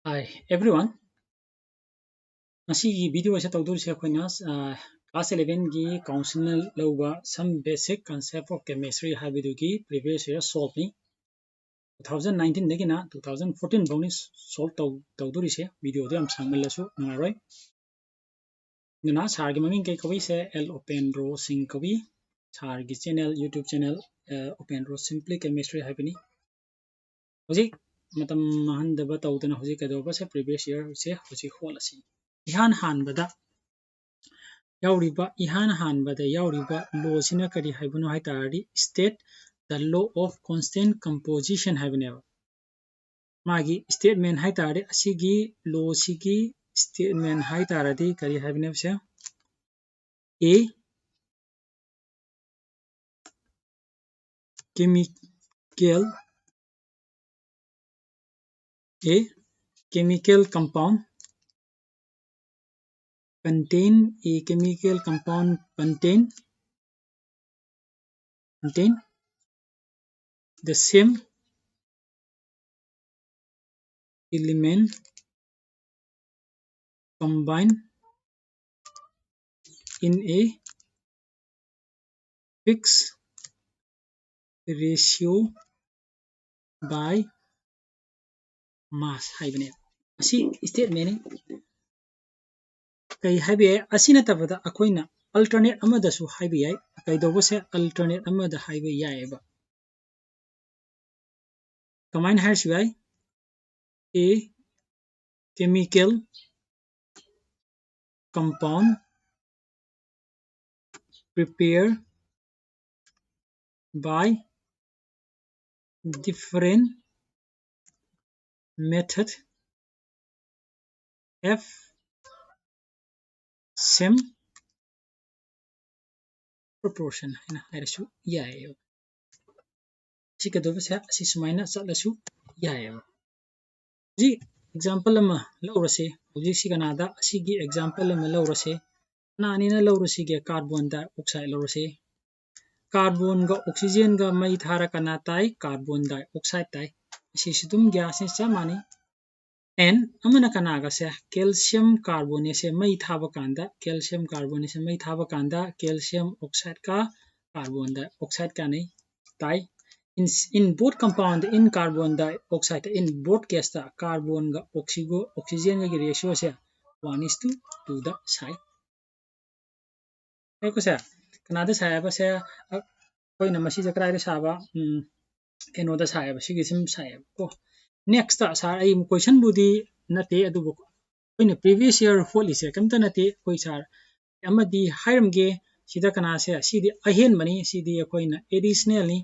Hi everyone. Masi video se tawdur se khoina class 11 gi council lowa some basic concept of chemistry habidu gi previous year solve ni 2019 dagina 2014 bonus solve tawdur se video de am sangal su ngaroi na sar gi mangin kai kawi se l open row sing kawi sar gi channel youtube channel open row simply chemistry habini hoji matam mahan daba tawdana hoji kadoba se previous year se hoji hol asi ihan hanbada ihan hanbada yauriba law sina kari haibunu haitari state the law of constant composition haibuneba magi statement haitari asigi law sigi statement haitaradi kari haibunebse a chemical compound contain the same element combined in a fixed ratio by mass haibune asi statement kai haibe asina tabada akoina alternate amada su haibe yai kai dobo se alternate amada haibe yai ba combine hash yai a chemical compound prepared by different method f same proportion hina haisu yai chikadobo se asi sumaina chatlasu yai ji example ama laurase hoji siganada asigi example ama laurase nani na laurase ge carbon dioxide laurase carbon ga oxygen ga mai thara kana tai carbon dioxide tai sidum gas ni chamani and amana kana ga se calcium carbonate se mai thaba kanda calcium carbonate se mai thaba kanda calcium oxide ka carbon dioxide ka nei tai in both compound in carbon dioxide in both case ta carbon ga oxygen ga ratio se 1:2 da sai ko se kanada sai ba se koi na masi jakrai da saba eno da sai ba sigi sim sai ko next ta sar ai question budi nate adu koi na previous year holi se kamta nate koi sar amadi hairam ge sida kana se sidi ahen mani sidi koi na additional ni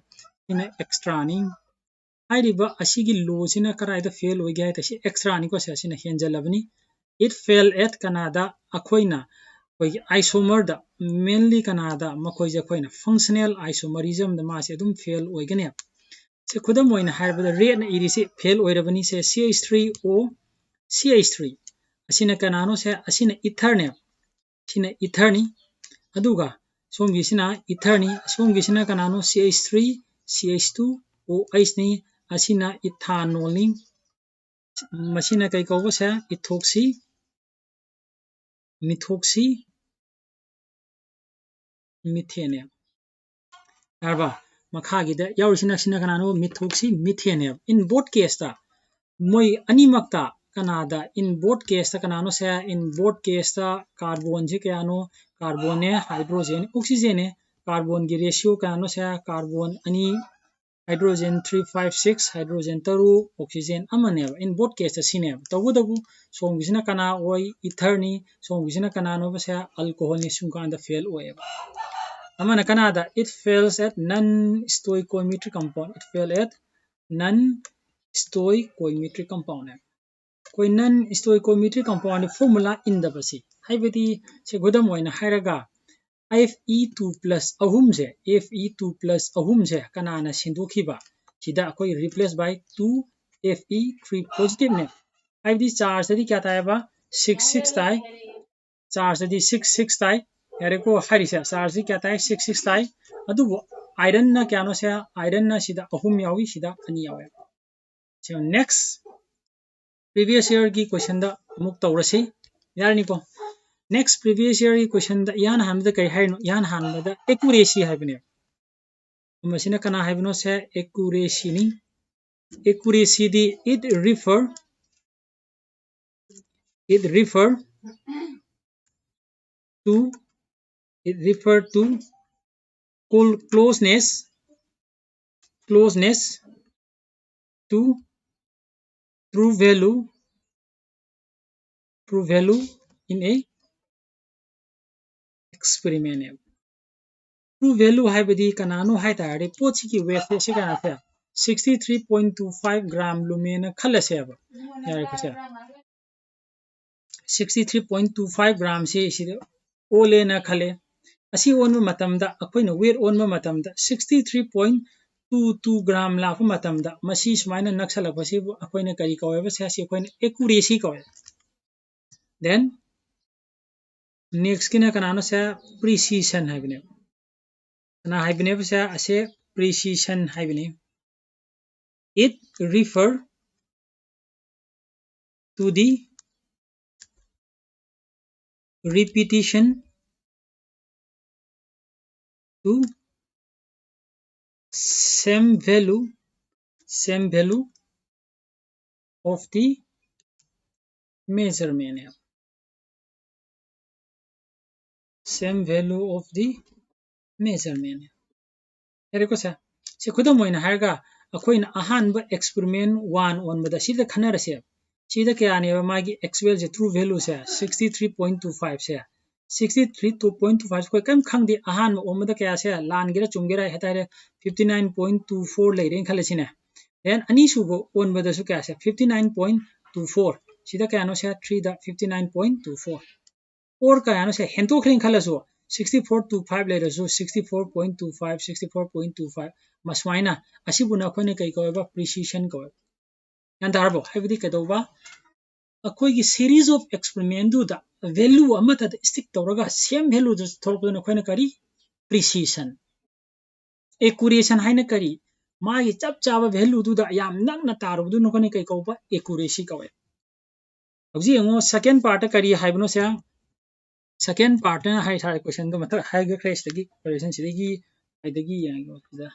ina extra ni hairiba asigi law sina karaida fail oiga ta si extra ni ko se sina henjalabni it fail at canada akoina koi isomer da mainly canada makoi je koina functional isomerism da ma se adum fail oigane se khudam oina haibada rate na iri se fail oirabani se CH3O CH3 asina kanano se asina ether ne sina ether ni aduga somgi sina ether ni somgi sina kanano CH3 CH2 OH ni asina ethanol ni masina kai ko se methoxy methane arba makhagi da yaurisina sina kanano methoxy methane in both case ta moi animakta kanada in both case ta kanano se in both case ta carbon je kano carbon ne hydrogen oxygen ne carbon gi ratio kano se carbon ani hydrogen 356 hydrogen taru oxygen amane in both case ta sine tabudabu somgisina kana oi ether ni somgisina kanano ba se alcohol ni sungkanda fail oeba amana kanada it fails at non-stoichiometric compound it fail at non-stoichiometric compound koi non-stoichiometric compound formula in the basi haibadi se godam oina hairaga Fe2 plus ahum se Fe2 plus ahum se kanana sindokhiba sida koi replace by 2 Fe3 positive ne haibadi charge adi kya ta ba 66 tai charge adi 66 tai yare ko hari se charge kya tai 66 tai adu iron na kya no se iron na sida ahum yawi sida ani yawi so next previous year की question दा अमुक तौरसी यारनी को next previous year की question दा यान हानदा कई हाइनो यान हानदा accuracy हाइबने मसिना कना हाइबनो से accuracy नि accuracy di it refer to closeness to true value in a experiment. True value हाइबदी कनानो हाइ तारे पोची की weight से कना से 63.25 ग्राम लुमेन खलसे अब यारे को से 63.25 ग्राम से इसी ओले ना खले असी ओन मतमदा अखोइना weight ओन मतमदा 63.22 ग्राम लाफ मतमदा मसी सुमाइना नक्सलपसी अखोइना करी कवेबा से असी अखोइना accuracy कवे then next किना कनानो से precision हाइबने ना हाइबने से असे precision हाइबने it refer to the repetition to same value of the measurement same value of the measurement यारे को से खुदम होइना हारगा अखोइना अहानबा experiment 1 ओनबदा सिदा खनरसे सिदा कयाने मागी actual जे true value से 63.25 से 63.25 कोई कम खंगदे अहान ओमदा कया से लानगेरा चुंगेरा हेतारे 59.24 लेरेन खलसिने then ani subo ओनबदा सु कया से 59.24 सिदा कयानो से 3 दा 59.24 और कयानो से हेंतो खलिन खलसो 64.25 लेरसु 64.25 64.25 मस्वाइना असिबुना अखोइने कई कवेबा precision कवे यान दारबो हाइबदी कदौबा अखोइगी series of experiment दु दा value अमता स्टिक तौरगा same value द थोरपदन अखोइना करी precision accuracy हाइना करी मागी चप चाबा value दु दा याम नगना तारबदु नखोइने कई कौबा accuracy कवे हौजी यंगो second part करी हाइबनो से second part na hai thai question do mata hai ga crash dagi question sidagi haidagi yango sida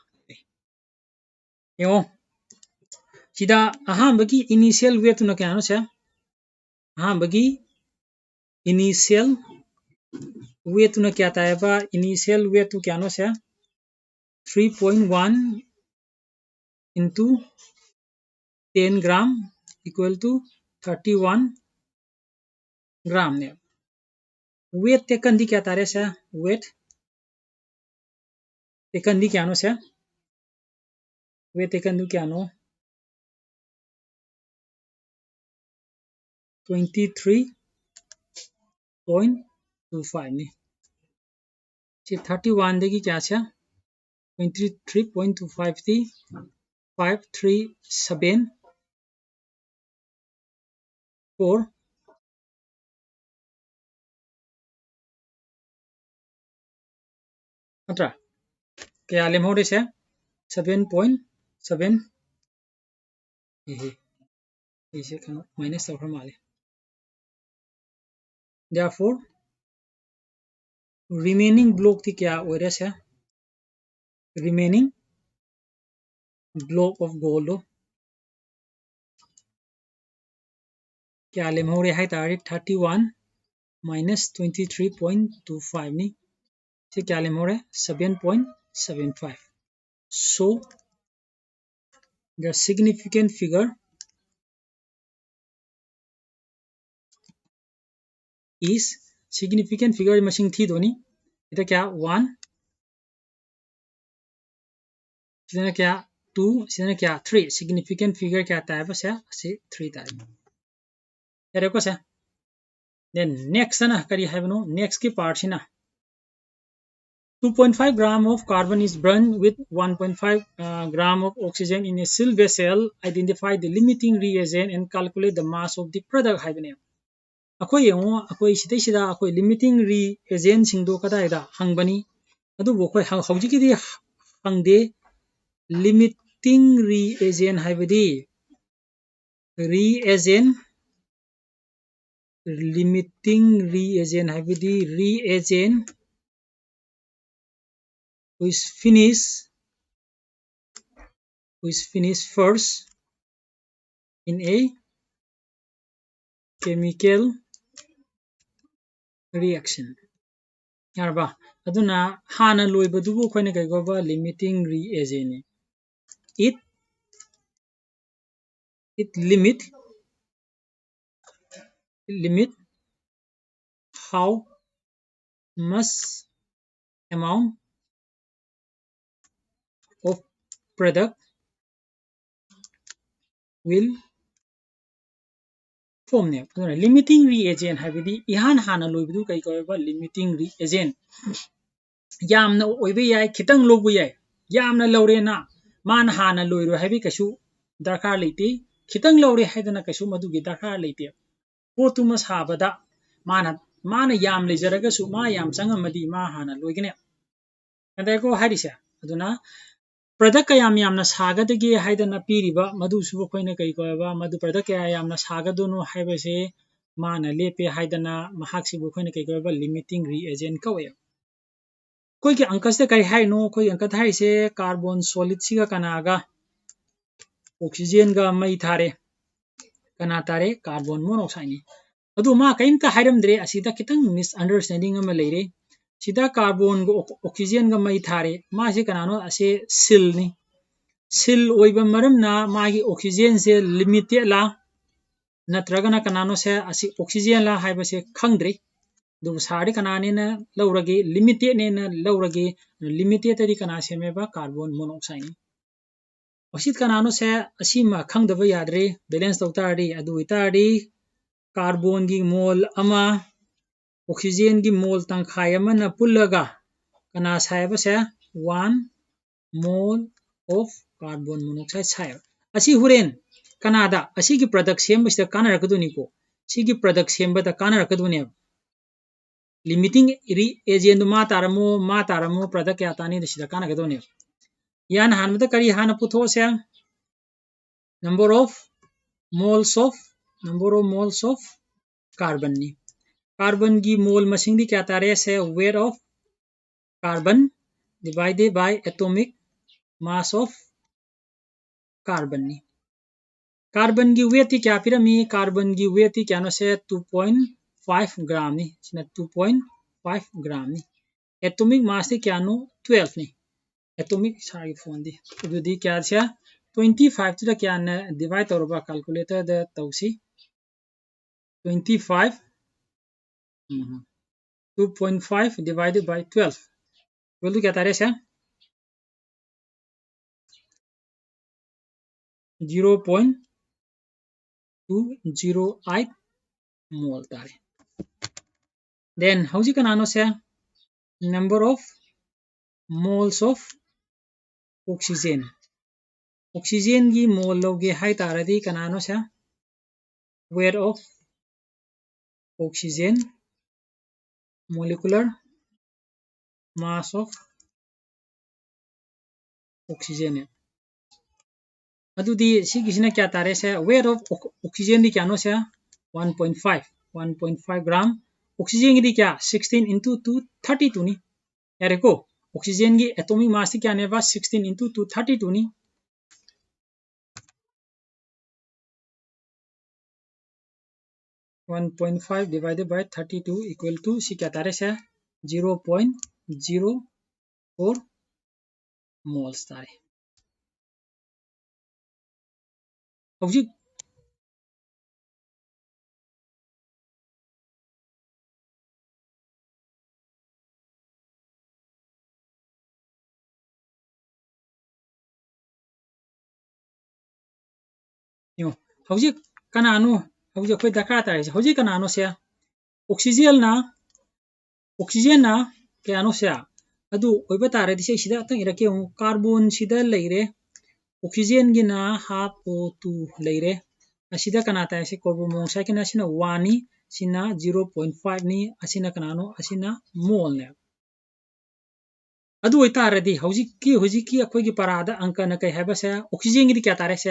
yo sida ahambagi initial weight na kya no se ahambagi initial weight na kya ta ba initial weight to kya no se 3.1 into 10 gram equal to 31 gram ne weight taken di kya tare se weight taken di kya no se weight taken du kya no 23.25 ni che 31 degi kya se 23.25 thi 5374 atra kya lemhode se 7.7 is minus over male therefore remaining block thi kya ore se remaining block of gold kya lemhode hai tari 31 minus 23.25 ni se kya lemhode 7.75 so the significant figure is significant figure machine thi doni ita kya 1 sidana kya 2 sidana kya 3 significant figure kya ta hai se 3 ta hai ko se then next na kari hai bano next ki part sina 2.5 gram of carbon is burned with 1.5 gram of oxygen in a sealed vessel identify the limiting reagent and calculate the mass of the product hai bane akoi yengo akoi sidai sida akoi limiting reagent sing do kada ida hangbani adu bo koi hauji ki di hangde limiting reagent hai badi reagent limiting reagent हाइबदी reagent which finish first in a chemical reaction yarba aduna hana loibadubu khoina kai goba limiting reagent it limit how much amount of product will form ne aduna limiting reagent habidi ihan hana loibudu kai goba limiting reagent yamna oibe yai khitang lobu yai yamna lore na man hana loiro habi kasu darkar leite khitang lore haidana kasu madugi darkar leite potuma sabada mana yam lejaraga su ma yam changamadi ma hana loigene adako harise aduna product kayam yamna sagadage haidana piriba madu subu khoina kai koba madu product kaya yamna sagadunu haibase mana lepe haidana mahak sibu khoina kai koba limiting reagent kawe कोई के अंक से कई है no कोई अंक था इसे कार्बन सॉलिड सी का कनागा ऑक्सीजन का मई थारे कना तारे कार्बन मोनोऑक्साइड ने अदु मा कईमता हाइरमद्रे असिदा कितंग मिसअंडरस्टैंडिंग अमा लेरे सिदा कार्बन को ऑक्सीजन का मई थारे मा से कनानो असे सिल नि सिल ओइबा मरमना मागी ऑक्सीजन से लिमिटेड ला नत्रगना कनानो से असि ऑक्सीजन ला हाइबसे खंगद्रे दु साड़ी कनाने न लौरगे लिमिटेड ने न लौरगे लिमिटेड तरी कना सेमेबा कार्बन मोनोऑक्साइड असित कनानो से असीमा खंगदबा यादरे बैलेंस तौतारी अदु इतारी कार्बन की मोल अमा ऑक्सीजन की मोल तंखाय अमन पुल्लगा कना सायबसे 1 मोल ऑफ कार्बन मोनोऑक्साइड साय असी हुरेन कनादा असी की प्रोडक्ट सेमबसे कानरकदुनिको सिगी प्रोडक्ट सेमबदा कानरकदुने limiting reagent ma taramo product ya tani de sida kana gadone yan hanmada kari hana putho se number of moles of carbon ni carbon की mole masing di kya tare se weight of carbon divided by atomic mass of carbon ni carbon की weight ti kya pirami carbon की weight ti kya no se 2.5 gram ni sina 2.5 gram ni atomic mass ti kya no 12 ni atomic sari phone di adudi kya cha 25 to kya na divide toroba calculator da tausi 25 2.5 divided by 12 will do kya tare sa 0.208 mole tare then howji kanano se number of moles of oxygen की mole loge hai taradi kanano se weight of oxygen molecular mass of oxygen adudi sigisina kya tare se weight of oxygen di kya no se 1.5 gram oxygen की क्या 16 into 232 नी यारे को oxygen की atomic mass क्या ने बा 16 into 232 knee 1.5 divided by 32 equal to सी क्या तारे से 0.04 moles तारे हौजी हौजी कनानो हौजी खोइ दरकार तारे हौजी कनानो से ऑक्सीजन ना कयानो से अदु ओइबा तारे दिसे सिदा तंग इरके कार्बन सिदा लेरे ऑक्सीजन की ना हाफ O2 लेरे असिदा कना तारे से कार्बन मोनोऑक्साइड के ना सिना 1 नी सिना 0.5 नी असिना कनानो असिना मोल ने अदु ओइतारदी हौजी की अखोई की परादा अंक न कई हैबा से ऑक्सीजन की क्या तारे से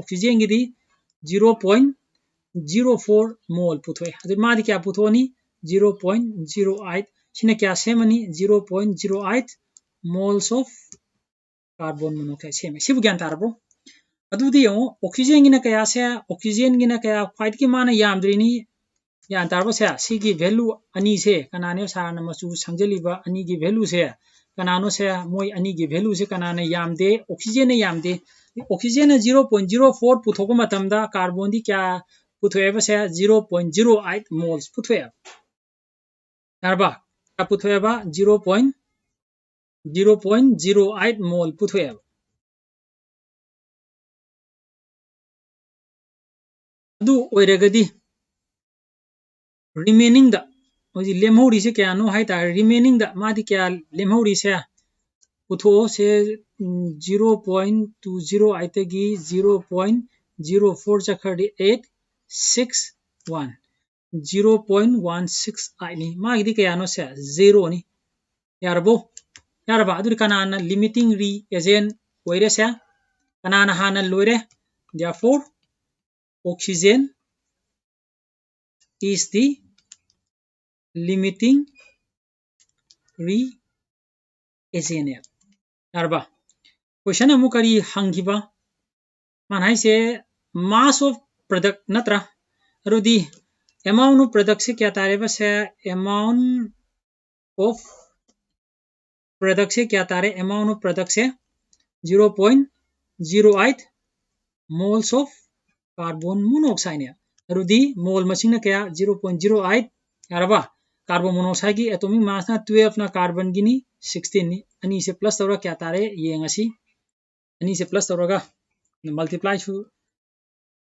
ऑक्सीजन की 0.04 0.04 मोल पुथोय अदु मादि क्या पुथोनी 0.08 सिने क्या सेमनी 0.08 moles of carbon monoxide सेमे सिबु ज्ञान तारबो अदुदी यो ऑक्सीजन गिना कया से ऑक्सीजन गिना कया क्वाइट की माना यामद्रिनी यान तारबो से सिगी वैल्यू अनि से कनाने सारना मचु संजलिबा अनि की वैल्यू से कनानो से मोय अनि की वैल्यू से कनाने यामदे ऑक्सीजन ने यामदे ऑक्सीजन 0.04 पुथोको मतमदा कार्बन दी क्या पुथोएबा से 0.08 मोल्स पुथोए तारबा क्या पुथोएबा 0.08 मोल पुथोए अदु ओइरगदी remaining दा ओजी लेमहौरी से क्या नो हाय ता remaining दा मादि क्या लेमहौरी से पुथो से 0.208 तगी 0.04 चखरडी 861 0.168 नि मागिदी क्या नो से 0 नि यारबो यारबा अदु कनाना लिमिटिंग reagent ओइरे से कनाना हाना लोइरे therefore oxygen is the limiting reagent यारबा क्वेश्चन अमु करी हंगिबा मानाई से mass of product नत्रा रुदी amount of product से क्या तारे बस amount of product से क्या तारे amount of product से 0.08 moles of carbon monoxide ने रुदी मोल मसिंग ना क्या 0.08 यारबा कार्बन मोनोक्साइड की एटॉमिक मास ना 12 ना कार्बन गिनी 16 नि अनि से प्लस तौरा क्या तारे ये ngasi अनि से प्लस तौरागा मल्टीप्लाई सु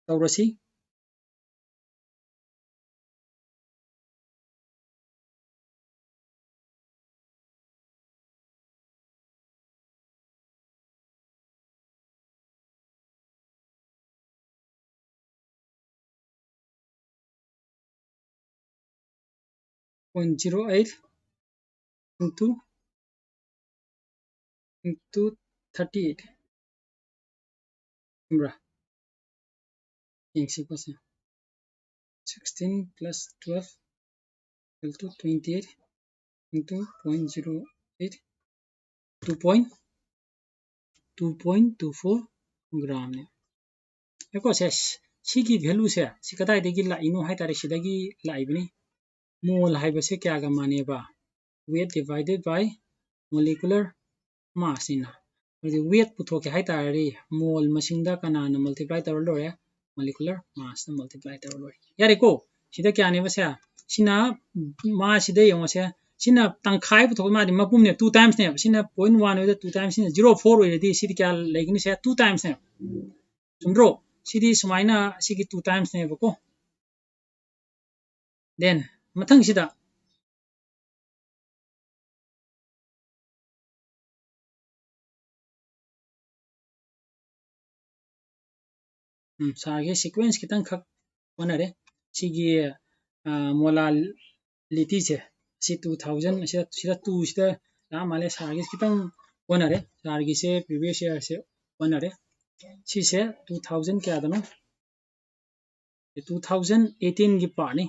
तौरसी .08 into 38 Umbra 16 plus 12 equal to 28 into 0.08 2.24 ग्राम ने एको से सिगी वैल्यू से सिकदाई देगी लाइनो है तारे सिदगी लाइबनी मोल है बसे क्या गा माने बा weight divided by molecular mass इना weight पुथोके है तारे मोल मसिंगदा कनाना मल्टीप्लाई तौर लोरे molecular mass ना मल्टीप्लाई तौर लोरे यारे को सिदा क्या ने बसे सिना मा सिदा यंग से सिना तंखाई पुथोके मादि मपुम ने 2 times ने सिना 0.1 ओइदा 2 times ने 0.4 ओइदी सिदी क्या लेगिनी से 2 times ने सुमरो सिदी सुमाइना सिगी 2 times ने बको then मथंग सिदा सागे सीक्वेंस कितंग खक वनरे सिगी मोलालिटी से सी 2000 सिदा 2 सिदा ला माले सागे कितंग वनरे सागे से प्रीवियस ईयर से वनरे सी से 2000 क्या दनो 2018 की पानी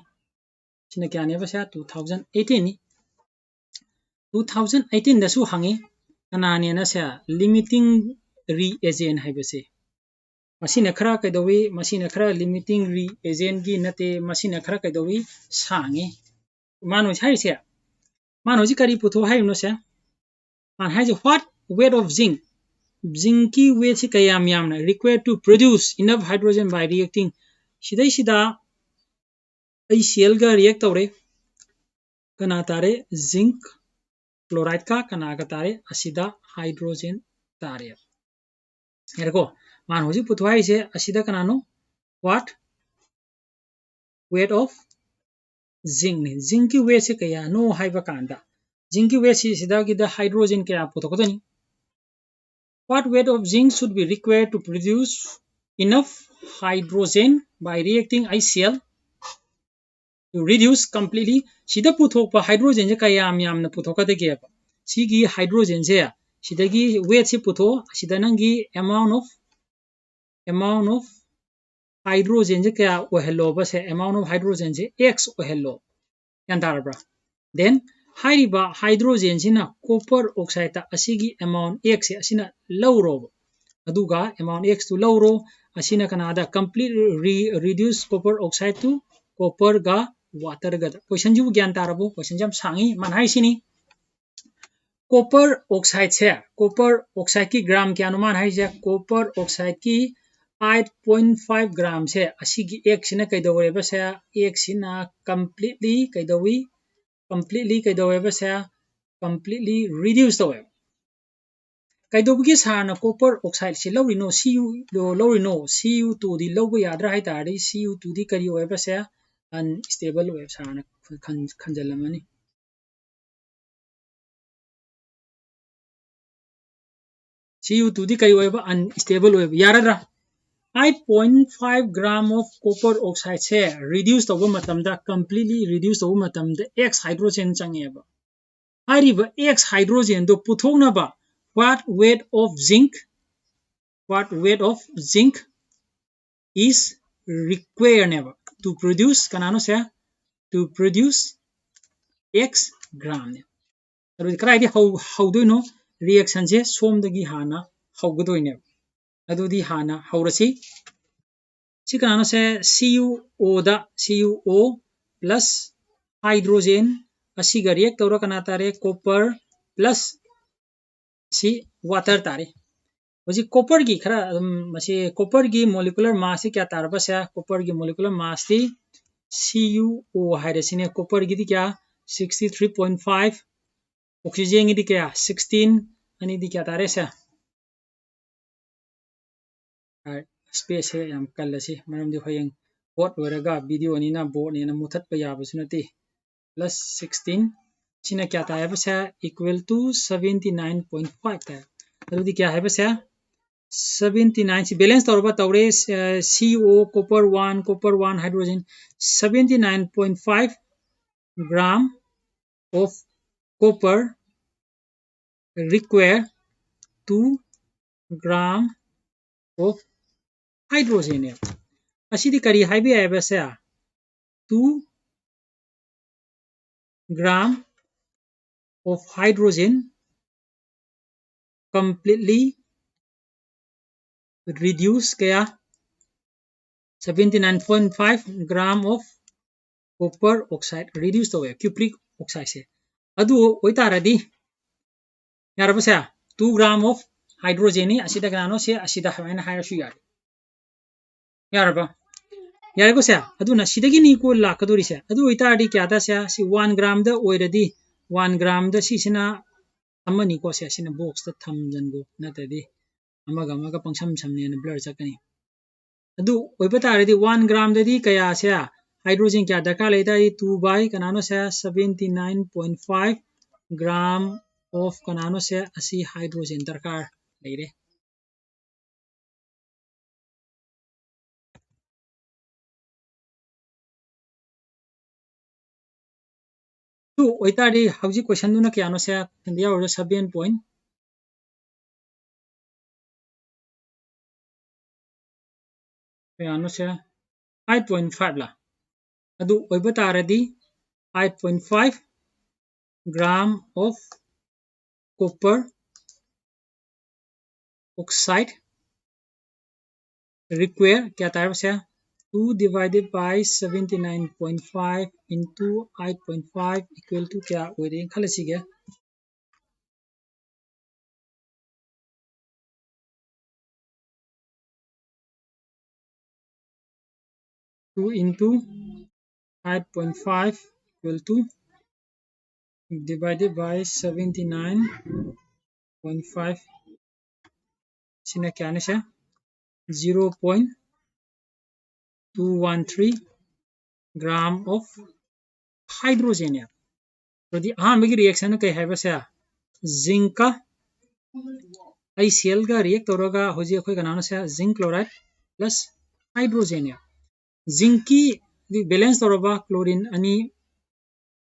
सिना क्या ने बस 2018 नि 2018 दसु हंगी कनाने ना से लिमिटिंग reagent है बसे मसीना खरा कैदोवी मसीना खरा लिमिटिंग reagent की नते मसीना खरा कैदोवी सांगे मानो छाई से मानो जी करी पुथो है नो से मान है जो what weight of zinc की weight से कयाम यामना required to produce enough hydrogen by reacting सिदै सिदा HCl गा रिएक्ट तौरे कना तारे जिंक क्लोराइड का कना का तारे असिदा हाइड्रोजन तारे हेरको मान होजी पुथवाई से असिदा कनानो व्हाट वेट ऑफ जिंक ने जिंक की वेट से कया नो हाइबा कांदा जिंक की वेट से सिदा की द हाइड्रोजन के आप पुथोकतनी what weight of zinc should be required to produce enough hydrogen by reacting HCl to reduce completely sida puthokpa hydrogen je kayam yamna puthoka de ge sigi hydrogen je sidagi weight se putho sida nangi amount of hydrogen से क्या ओहलो बसे amount of hydrogen से x ओहलो यान तारब्रा then हाइरिबा hydrogen सिना कॉपर ऑक्साइड ता असिगी अमाउंट x से असिना लौरो अदुगा अमाउंट x टू लौरो असिना कनादा complete reduce copper oxide to copper गा वाटर गा क्वेश्चन जु ज्ञान तारबो क्वेश्चन जम सांगी मन हाइसिनी कॉपर ऑक्साइड की ग्राम क्या अनुमान है जे कॉपर ऑक्साइड की 8.5 ग्राम से असिगी एक सिना कैदोवे बसे एक सिना completely कैदोवे बसे completely reduce तोवे कैदोबगी साना कॉपर ऑक्साइड से लौरिनो Cu2 दी लौबो याद्रा है तारी Cu2 दी करी होवे बसे अनस्टेबल होवे साना खंजलमनी Cu2 दी करी होवे अनस्टेबल होवे यारद्रा 8.5 gram of copper oxide से reduce तौबो मतमदा completely reduce तौबो मतमदा X hydrogen चंगेबा हारिबा X hydrogen दो पुथोंगनाबा what weight of zinc is required never to produce kanano से to produce X gram ने अरु कराइदि हौदोइनो reaction से सोमदगी हाना हौगदोइने अदुदी हाना हौरसी सिकानो से CuO plus hydrogen असिगा रिएक्ट तौर कना तारे कॉपर प्लस सी वाटर तारे होजी कॉपर की खरा मसे कॉपर की मोलिकुलर मास से क्या तारबा से कॉपर की मोलिकुलर मास थी CuO हाइड्रोजन कॉपर की क्या 63.5 ऑक्सीजन की क्या 16 अनि दी क्या तारे से स्पेस है याम कल्लसी मरमदि होयंग बोट वरगा वीडियो निना बोट नेना मुथत प याबसु नति प्लस 16 सिना क्या ताया बसा इक्वल टू 79.5 ताया अदुदी क्या है बसा 79 से बैलेंस तौरबा तौरे CO copper 1 hydrogen 79.5 gram of copper require 2 gram of hydrogen है असिदी करी हाइबे आबसे 2 gram of hydrogen completely reduce kaya 79.5 gram of copper oxide reduce to cupric oxide se adu oitaradi yarabasa 2 gram of hydrogen ni asida grano se asida haina hairasu yar yaraba yarego se adu na sidagi ni ko lakadori se adu oitaradi kya ta se si 1 gram da oiradi 1 gram da si sina amani ko se sina box ta thamjango natadi amaga amaga pangsam samne na blur chakani adu oiba taradi 1 gram dadi kaya se hydrogen kya dakar leita 2 by kanano se 79.5 gram of kanano se asi hydrogen darkar leire tu oitari hauji question duna kyano se india or 7 point kyano se 8.5 la adu oiba taradi 8.5 gram of copper oxide require kya tarab se 2 divided by 79.5 into 8.5 equal to क्या ओरे खलसी के 2 into 8.5 equal to divided by 79.5 सिना क्या ने 0.213 gram of hydrogen है तो दी अहमगी reaction कई है बस जिंक का ICl का रिएक्ट तौरगा होजी अखोय कनानो से जिंक क्लोराइड प्लस हाइड्रोजन है जिंक की बैलेंस तौरबा क्लोरीन अनि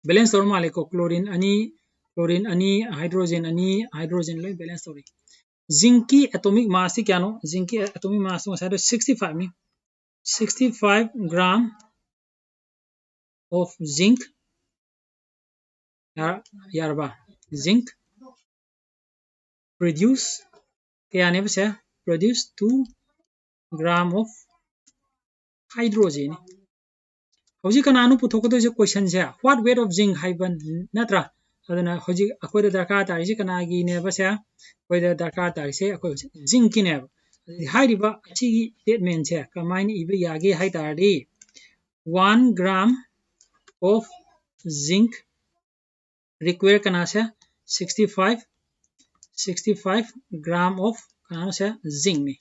बैलेंस तौर माले को क्लोरीन अनि हाइड्रोजन लो बैलेंस तौरी जिंक की एटॉमिक मास क्या नो जिंक की एटॉमिक मास तो 65 नि 65 gram of zinc, yarba zinc produce kayane base produce 2 gram of hydrogen. Hoji kananu puthokado je question se what weight of zinc haiban natra adana hoji akoida darkar tari je kanagi ne base akoida darkar tari se akoi zinc ki ne hairiba chi statement se kamain ibe yage hai tari 1 gram of zinc require kana se 65 gram of kana se zinc ne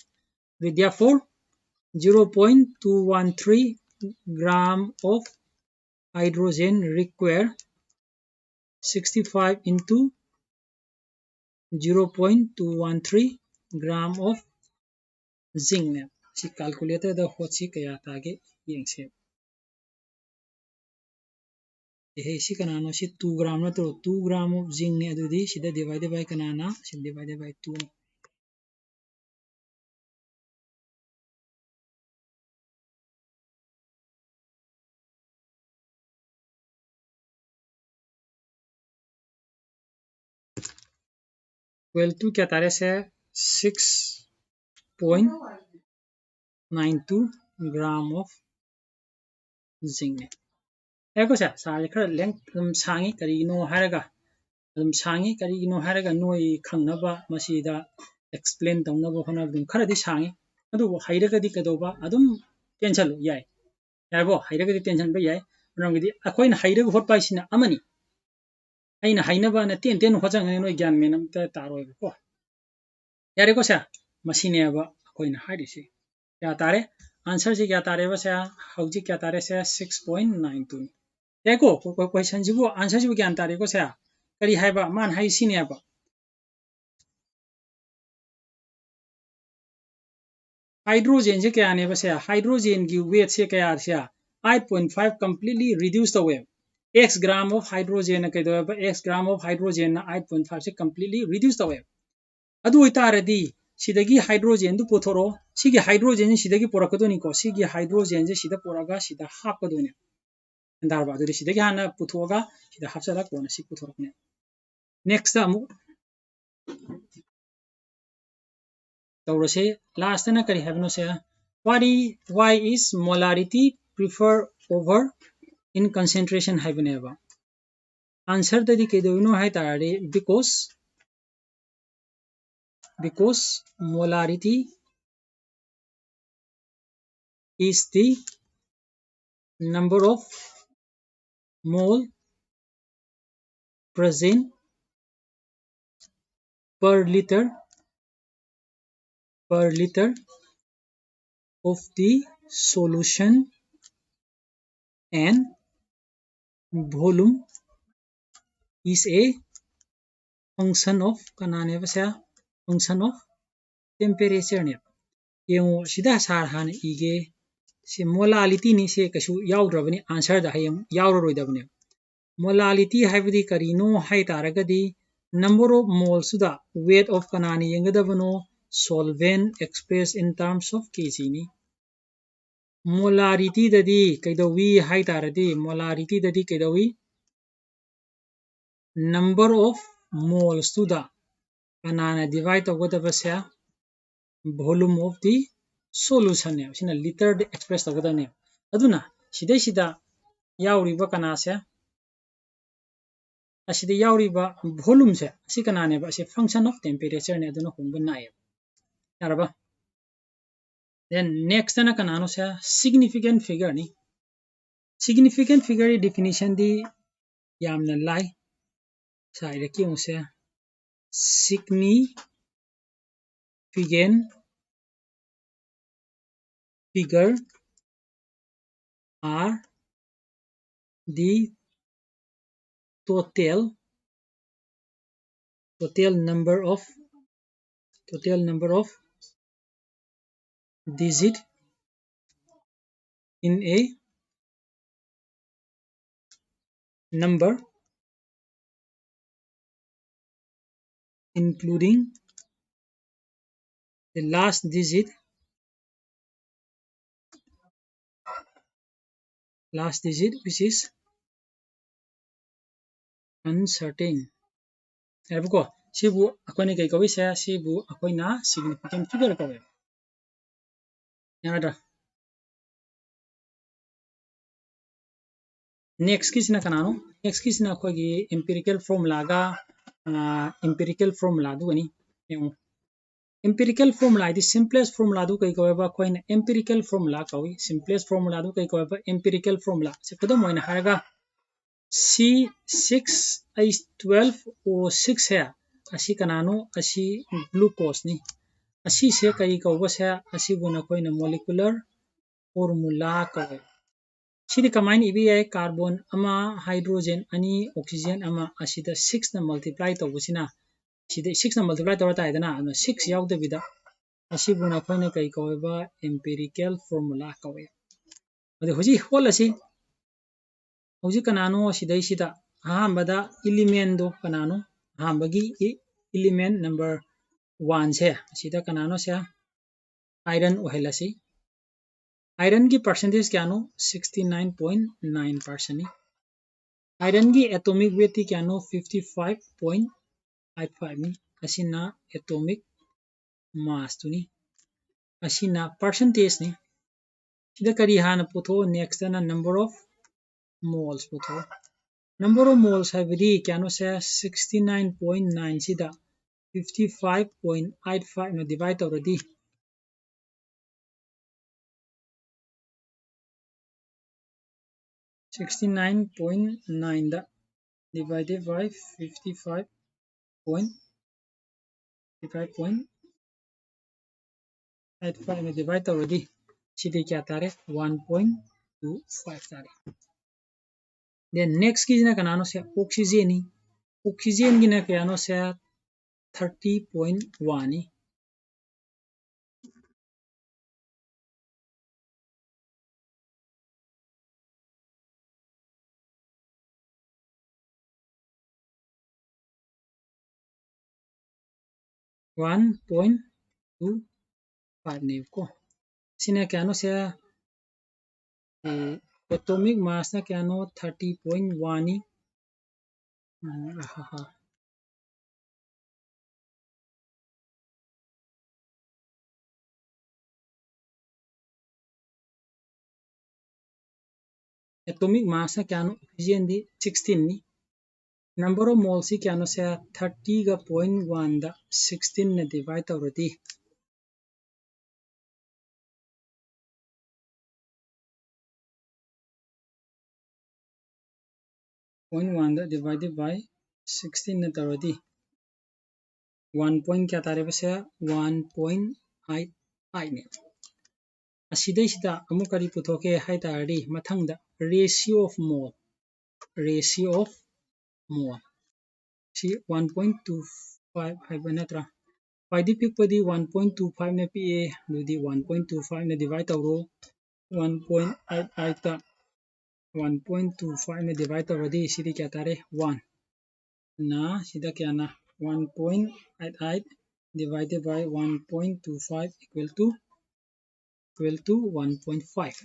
therefore 0.213 gram of hydrogen require 65 into 0.213 gram of zinc ne si calculator da hotsi kaya tage yengse si kanano si 2 gram na to 2 gram of zinc ne adudi sida divided by kanana si divided by 2 ne well 2 क्या तारे से 6.92 gram of zinc ne eko sa sari khara length sangi karino haraga sangi karino haraga noi khangnaba masida explain tawnaba hona khara di sangi adu hairaga di kadoba adum tension yai yabo hairaga di tension ba yai rangidi akoina hairaga hotpa sina amani aina hainaba na ten hojang ne noi gyan menam ta taroi ko yare ko sa masine ba akoina hairisi kya tare answer ji kya tare ba sa hauji kya tare sa 6.92 देखो question जी वो answer जी ज्ञान तारे को से करी है बा मान है सिने बा हाइड्रोजन जे क्या ने बसे हाइड्रोजन की वेट से क्या से 8.5 completely reduced away x gram of hydrogen के दो x gram of hydrogen 8.5 से completely reduced away अदु इतारदी सिदगी हाइड्रोजन दु पोथोरो सिगी हाइड्रोजन सिदगी पोरकदोनी को सिगी हाइड्रोजन जे सिदा पोरागा सिदा हापदोनी अंदारबा दु सिदगी हाना पुथोगा सिदा हापसला कोना सि पुथोरकने नेक्स्ट अमु तौरसे लास्ट ना करी हैबनो से why is molarity prefer over in concentration हैबनेबा आंसर ददी के दोनो है तारे because molarity is the number of mole present per liter of the solution and volume is a function of kanane basa function of temperature ne yengo sida sar han ige se molality ni se kasu yaudravani answer da hayam yauroroidabne molality haibadi karino hai taragadi number of moles da weight of kanani yengadabano solvent expressed in terms of kg ni molarity dadi kaidawi hai taradi molarity dadi kaidawi number of moles to da kanana divide togodabasya volume of the solution ne sina liter express togodane aduna sida yauriba kanasya asida yauriba volume se asi kanane ba se function of temperature ne aduna humba nae yaraba then next na kanano se significant figure ni significant figure definition di yamna lai sai re kyun se significant figure are the total number of digit in a number including the last digit last digit which is uncertain ko sibu akoina kai kawi sa sibu akoina significant figure kawi yada next kisna kanano next kisna akogi empirical formula ga empirical formula du gani empirical formula is simplest formula du kai kawi ba akoina empirical formula kawi simplest formula du kai kawi ba empirical formula se kodam moina haraga C6 H12 O6 है असी कनानो असी glucose नि असी से कई कौबस है असी बुना कोई न मोलिकुलर फॉर्मूला कवे सिदि कमाइन इबी है कार्बन अमा हाइड्रोजन अनि ऑक्सीजन अमा असीदा 6 न मल्टीप्लाई तौबसिना सिदि 6 न मल्टीप्लाई तौरता हैदना 6 यावदबिदा असी बुना कोई न कई कवेबा एम्पिरिकल फॉर्मूला कवे अदे होजी होल असी होजी कनानो सिदा अहमदा एलिमेंट दो कनानो अहमगी एलिमेंट नंबर 1 से सिदा कनानो से आयरन ओहेलसी आयरन की परसेंटेज क्या नो 69.9% आयरन की एटॉमिक वेट क्या नो 55.85 नि असिना एटॉमिक मास तुनी असिना परसेंटेज नि सिदा करी हाना पुथो नेक्स्ट ना नंबर ऑफ मोल्स पुथो number of moles हाइबदी क्या नो से 69.9 सिदा 55.85 में डिवाइड तौरदी 69.9 da divided by 55.85 में डिवाइड तौरदी सीधे क्या तारे 1.25 तारे then next की जना कनानो से ऑक्सीजन ही ऑक्सीजन की ना कनानो से 30.1 ही 1.25 ने को सिना क्या नो से एटॉमिक मास ना क्या नो 30.1 ही एटॉमिक मास ना क्या नो ऑक्सीजन दी 16 नी नंबर ऑफ मोल्स ही क्या नो से 30.1 दा 16 ने डिवाइड तौरदी 0.1 divided by 16 na tarodi 1 point kya tare base 1.88 ne asidai sida amu kari puthoke hai taradi mathangda ratio of mole si 1.25 hai banatra paidi pikpadi 1.25 ne pa dudi 1.25 ne divide tawro 1.88 ta 1.25 में divide तौरदी सिदी क्या तारे 1 ना सिदा क्या ना 1.88 divided by 1.25 equal to 1.5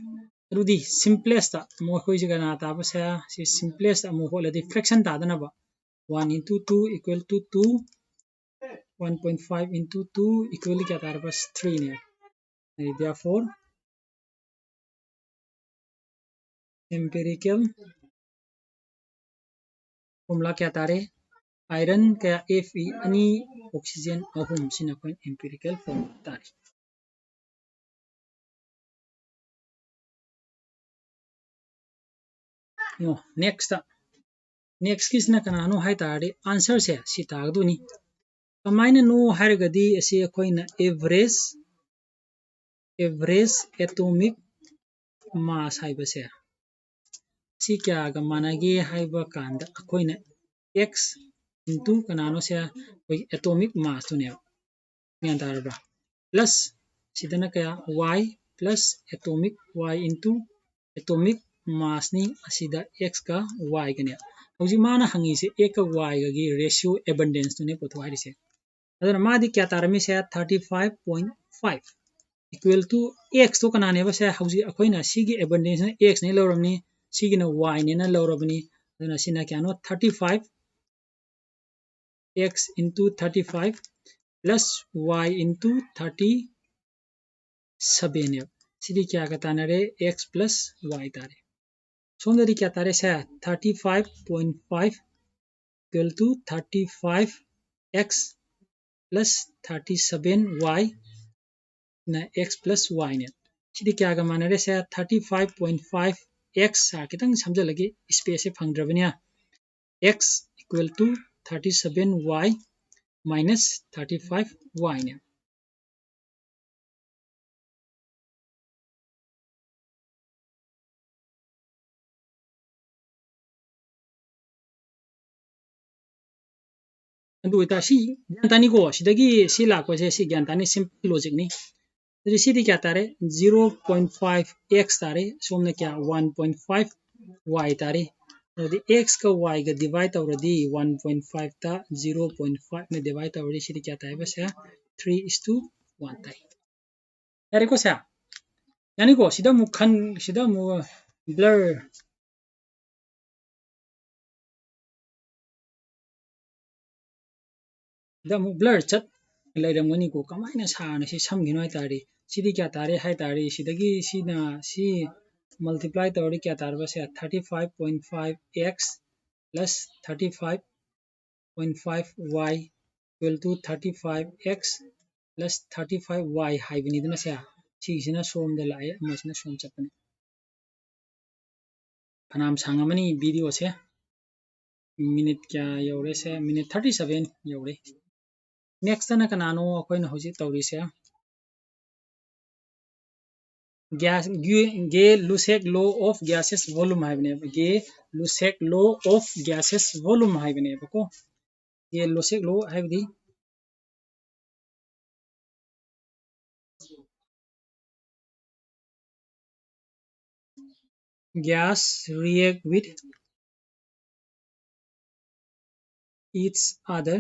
रुदी simplest मो कोई जगह ना ताब से सी simplest मो हो लदी fraction तादना बा 1 into 2 equal to 2 1.5 into 2 equal क्या तार बस 3 ने therefore empirical formula क्या तारे आयरन क्या Fe अनि ऑक्सीजन अहुम सिना कोई empirical formula तारे no next किसना कनानो हाय तारे आंसर से सी तागदुनी कमाइन नो हारगदी असी कोइना एवरेज एटॉमिक मास हाइबसे सी क्या गा मानागे हाइबा कांदा कोइना x into कनानो से कोई एटॉमिक मास तुने मियां तारबा प्लस सिदना क्या y plus atomic y into atomic mass ni asida x का y गने हौजी माना हंगी से a का y गी रेशियो abundance तुने पोथो हारिसे अदर मादी क्या तारमी से 35.5 equal to x तो कनाने बसे हौजी अखोइना सिगी abundance x ने लौरमनी सिगिना y ने ना लौरबनी अदुना सिना Keanu 35 x into 35 plus y into 37 है सिदी क्या कहता रे x plus y तारे सोमदरी क्या तारे से 35.5 equal to 35x plus 37y na x plus y ने सिदी क्या का माने रे से 35.5x सा कितंग समझ लगे स्पेस से फंगद्रबनिया x equal to 37y minus 35y ने अदु इता सी ज्ञानतानी को सिदगी सी लाको से सी ज्ञानतानी सिंपल लॉजिक नि तो सी क्या तारे 0.5 x तारे सोमने क्या 1.5 y तारे तो x का y का डिवाइड औरदी 1.5 ता 0.5 ने डिवाइड औरदी सी क्या तारे बस 3:1 तारे यारे को सा यानी को सिदा मुखन सिदा मु ब्लर दा मु ब्लर चट लेरमगनी को कमाइना साना सी समगिनो है तारे सिदी क्या तारे है तारे सिदगी सीना सी मल्टीप्लाई तौरी क्या तारे बस 35.5x plus 35.5y equal to 35x plus 35y हाइबनी दना से सिना सोम द लाए मसना सोम चपने फनाम सांगमनी वीडियो से मिनट क्या यौरे से मिनट 37 यौरे नेक्स्ट ना कनानो अखोइन होजि तौरी से gas Gay Lussac law of gases volume हाइबने Gay Lussac law of gases volume हाइबने को गे लुसेक लॉ हाइबदी gas react with each other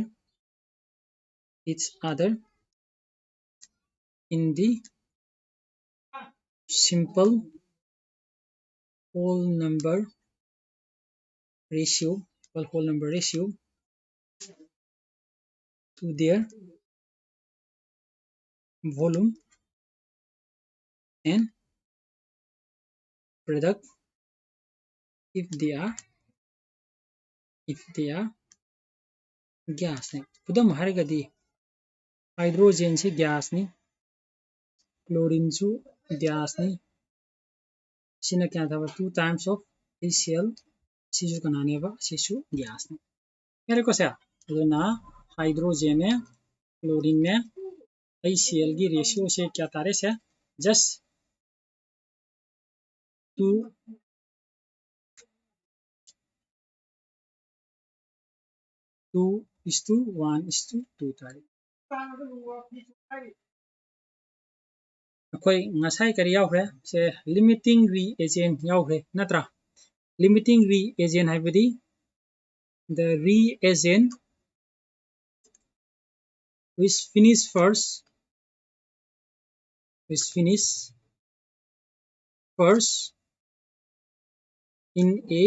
in the simple whole number ratio to their volume and product if they are gas ने खुदम हारगदी hydrogen से gas नि chlorine सु gas नि सिना क्या था 2 times of HCl सिजु कनाने बा सिसु गैस नि मेरे को से ना हाइड्रोजन ने क्लोरीन ने HCl की रेशियो से क्या तारे से जस्ट 2:1:2 तारे अखोई ngasai kari yaukre se limiting reagent yaukre natra limiting reagent haibadi the reagent which finish first in a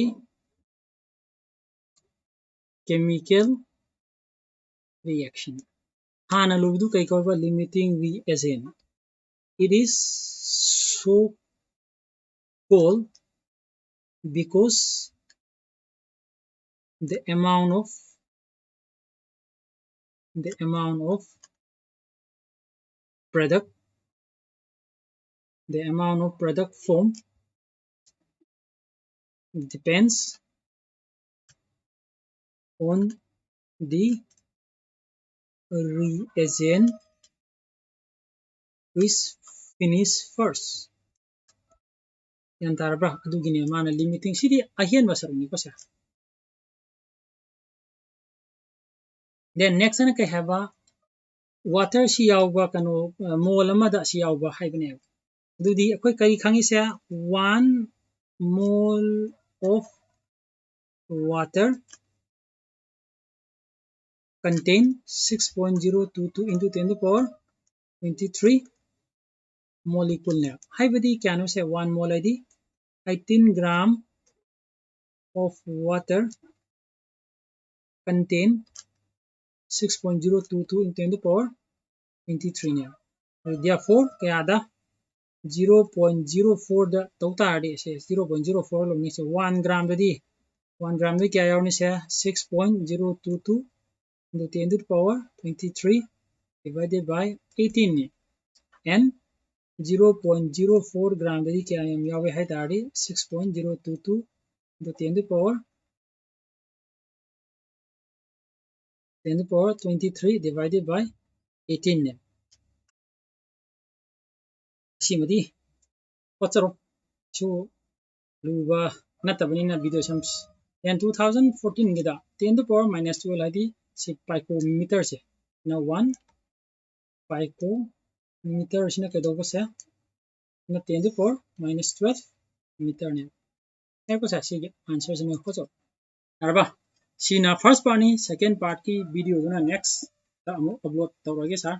chemical reaction hana lubdu kai ko limiting reagent it is so called because the amount of product formed depends on the reagent which finish first yan tarabra adugini mana limiting sidi ahian basaruni ko sa then next na kay haba water si yawba kano mol amada si yawba haibne dudi akoi kari khangi se 1 mole of water contain 6.022 into 10 to the power 23 molecule ne haibadi kyano se 1 mole id 18 gram of water contain 6.022 into 10 to the power 23 ne. Therefore kayada 0.04 da tawtari se 0.04 lo ni se 1 gram da di 1 gram da kya yaw ni se 6.022 into 10 to the power 23 divided by 18 ni, and 0.04 gram da di kya yaw hai tari 6.022 into 10 to the power 23 divided by 18 ne. Simadi what's so luba natabanina video sums and 2014 gida 10 to the power minus 12 id si picometer se now 1 picometer sina kedobo se na 10 to the power minus 12 meter ne eko sa si answer sina ko arba sina first part ni second part ki video na next ta upload tawrage sa